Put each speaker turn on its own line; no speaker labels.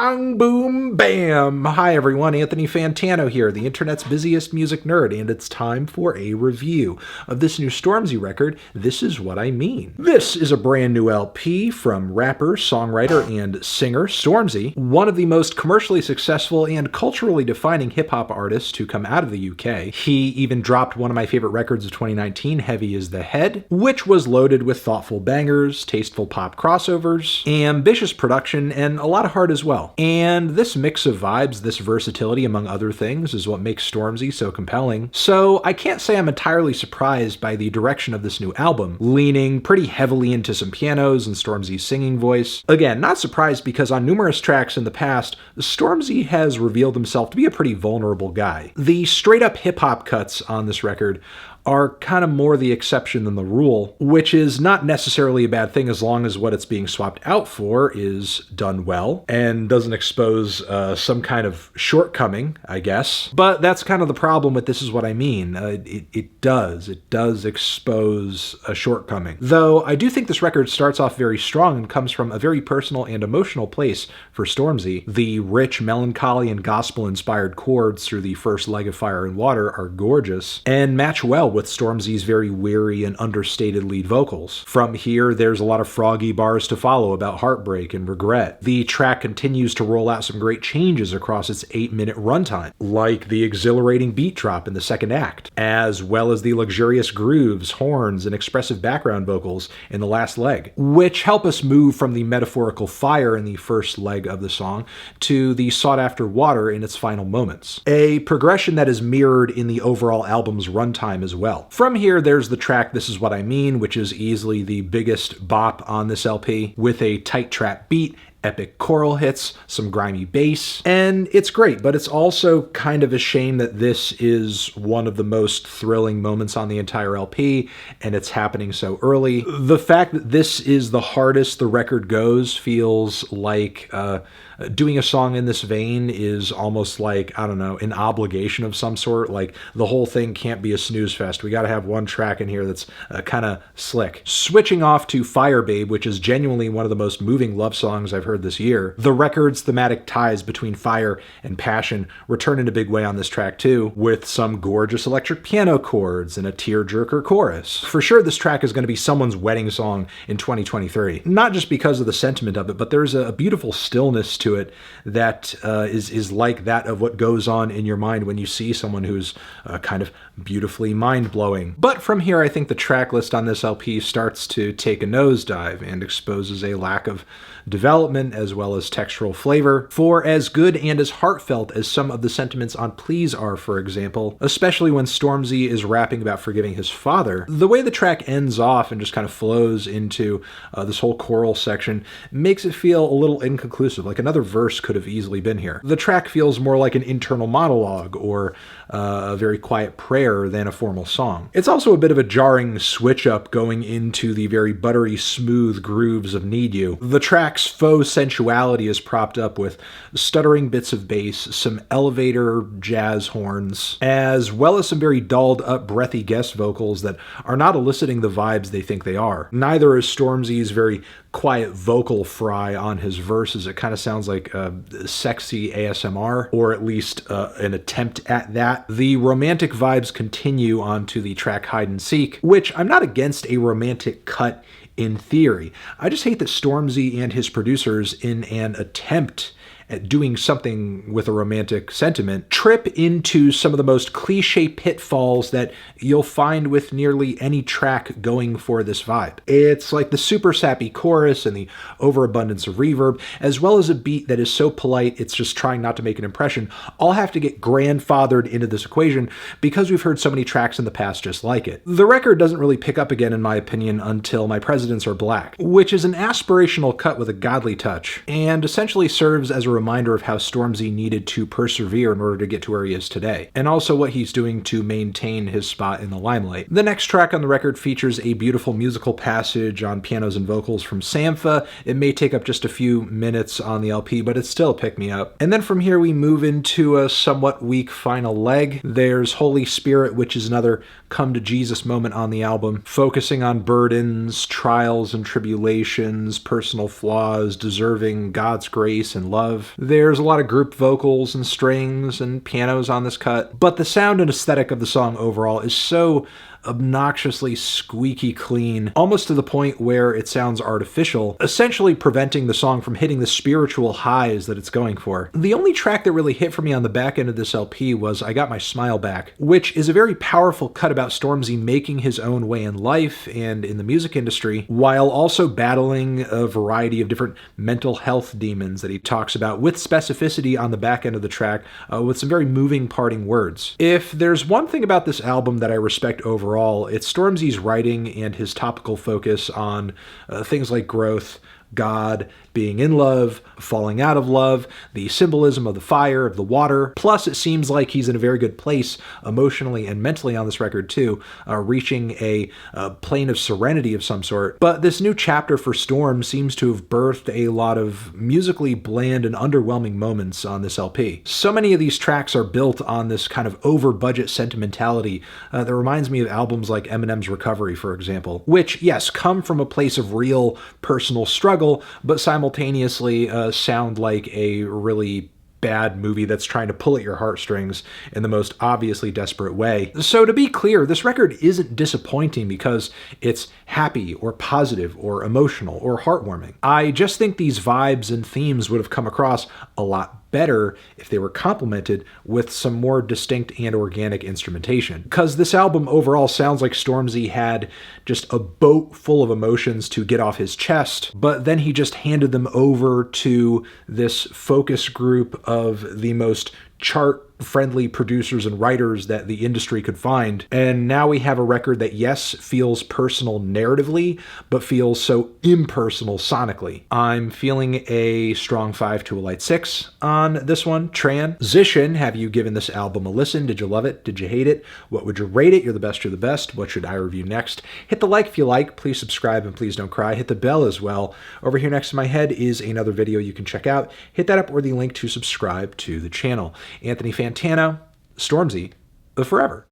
Bang, boom, bam! Hi everyone, Anthony Fantano here, the internet's busiest music nerd, and it's time for a review of this new Stormzy record, This Is What I Mean. This is a brand new LP from rapper, songwriter, and singer Stormzy, one of the most commercially successful and culturally defining hip-hop artists to come out of the UK. He even dropped one of my favorite records of 2019, Heavy Is the Head, which was loaded with thoughtful bangers, tasteful pop crossovers, ambitious production, and a lot of heart as well. And this mix of vibes, this versatility among other things, is what makes Stormzy so compelling. So I can't say I'm entirely surprised by the direction of this new album, leaning pretty heavily into some pianos and Stormzy's singing voice. Again, not surprised because on numerous tracks in the past, Stormzy has revealed himself to be a pretty vulnerable guy. The straight-up hip-hop cuts on this record are kind of more the exception than the rule, which is not necessarily a bad thing as long as what it's being swapped out for is done well and doesn't expose some kind of shortcoming, I guess. But that's kind of the problem with This Is What I Mean. It does expose a shortcoming. Though I do think this record starts off very strong and comes from a very personal and emotional place for Stormzy. The rich, melancholy, and gospel-inspired chords through the first leg of Fire and Water are gorgeous and match well with Stormzy's very weary and understated lead vocals. From here, there's a lot of froggy bars to follow about heartbreak and regret. The track continues to roll out some great changes across its 8-minute runtime, like the exhilarating beat drop in the second act, as well as the luxurious grooves, horns, and expressive background vocals in the last leg, which help us move from the metaphorical fire in the first leg of the song to the sought-after water in its final moments. A progression that is mirrored in the overall album's runtime as well. From here, there's the track This Is What I Mean, which is easily the biggest bop on this LP, with a tight trap beat, epic choral hits, some grimy bass, and it's great, but it's also kind of a shame that this is one of the most thrilling moments on the entire LP, and it's happening so early. The fact that this is the hardest the record goes feels like doing a song in this vein is almost like, I don't know, an obligation of some sort. Like, the whole thing can't be a snooze fest. We gotta have one track in here that's kind of slick. Switching off to FIREBABE, which is genuinely one of the most moving love songs I've heard this year. The record's thematic ties between fire and passion return in a big way on this track too, with some gorgeous electric piano chords and a tearjerker chorus. For sure, this track is going to be someone's wedding song in 2023. Not just because of the sentiment of it, but there's a beautiful stillness to it that is like that of what goes on in your mind when you see someone who's kind of beautifully mind-blowing. But from here, I think the track list on this LP starts to take a nosedive and exposes a lack of development as well as textural flavor. For as good and as heartfelt as some of the sentiments on Please are, for example, especially when Stormzy is rapping about forgiving his father, the way the track ends off and just kind of flows into this whole choral section makes it feel a little inconclusive, like another verse could have easily been here. The track feels more like an internal monologue or a very quiet prayer than a formal song. It's also a bit of a jarring switch up going into the very buttery smooth grooves of Need You. The track's faux sensuality is propped up with stuttering bits of bass, some elevator jazz horns, as well as some very dolled up breathy guest vocals that are not eliciting the vibes they think they are. Neither is Stormzy's very quiet vocal fry on his verses. It kind of sounds like sexy ASMR, or at least an attempt at that. The romantic vibes continue onto the track Hide and Seek, which I'm not against a romantic cut in theory. I just hate that Stormzy and his producers, in an attempt at doing something with a romantic sentiment, trip into some of the most cliche pitfalls that you'll find with nearly any track going for this vibe. It's like the super sappy chorus and the overabundance of reverb, as well as a beat that is so polite it's just trying not to make an impression, all have to get grandfathered into this equation because we've heard so many tracks in the past just like it. The record doesn't really pick up again, in my opinion, until My Presidents Are Black, which is an aspirational cut with a godly touch, and essentially serves as a reminder of how Stormzy needed to persevere in order to get to where he is today, and also what he's doing to maintain his spot in the limelight. The next track on the record features a beautiful musical passage on pianos and vocals from Sampha. It may take up just a few minutes on the LP, but it's still a pick-me-up. And then from here we move into a somewhat weak final leg. There's Holy Spirit, which is another come to Jesus moment on the album, focusing on burdens, trials and tribulations, personal flaws, deserving God's grace and love. impressive. There's a lot of group vocals and strings and pianos on this cut, but the sound and aesthetic of the song overall is so obnoxiously squeaky clean, almost to the point where it sounds artificial, essentially preventing the song from hitting the spiritual highs that it's going for. The only track that really hit for me on the back end of this LP was I Got My Smile Back, which is a very powerful cut about Stormzy making his own way in life and in the music industry, while also battling a variety of different mental health demons that he talks about with specificity on the back end of the track, with some very moving parting words. If there's one thing about this album that I respect overall, it's Stormzy's writing and his topical focus on things like growth, God, being in love, falling out of love, the symbolism of the fire, of the water. Plus, it seems like he's in a very good place emotionally and mentally on this record too, reaching a plane of serenity of some sort. But this new chapter for Storm seems to have birthed a lot of musically bland and underwhelming moments on this LP. So many of these tracks are built on this kind of over-budget sentimentality that reminds me of albums like Eminem's Recovery, for example, which, yes, come from a place of real personal struggle, but simultaneously sound like a really bad movie that's trying to pull at your heartstrings in the most obviously desperate way. So to be clear, this record isn't disappointing because it's happy or positive or emotional or heartwarming. I just think these vibes and themes would have come across a lot better if they were complemented with some more distinct and organic instrumentation. Because this album overall sounds like Stormzy had just a boat full of emotions to get off his chest, but then he just handed them over to this focus group of the most chart-friendly producers and writers that the industry could find. And now we have a record that, yes, feels personal narratively, but feels so impersonal sonically. I'm feeling a strong 5 to a light 6 on this one. Transition, have you given this album a listen? Did you love it? Did you hate it? What would you rate it? You're the best, you're the best. What should I review next? Hit the like if you like. Please subscribe and please don't cry. Hit the bell as well. Over here next to my head is another video you can check out. Hit that up or the link to subscribe to the channel. Anthony Fantano, Stormzy, the Forever.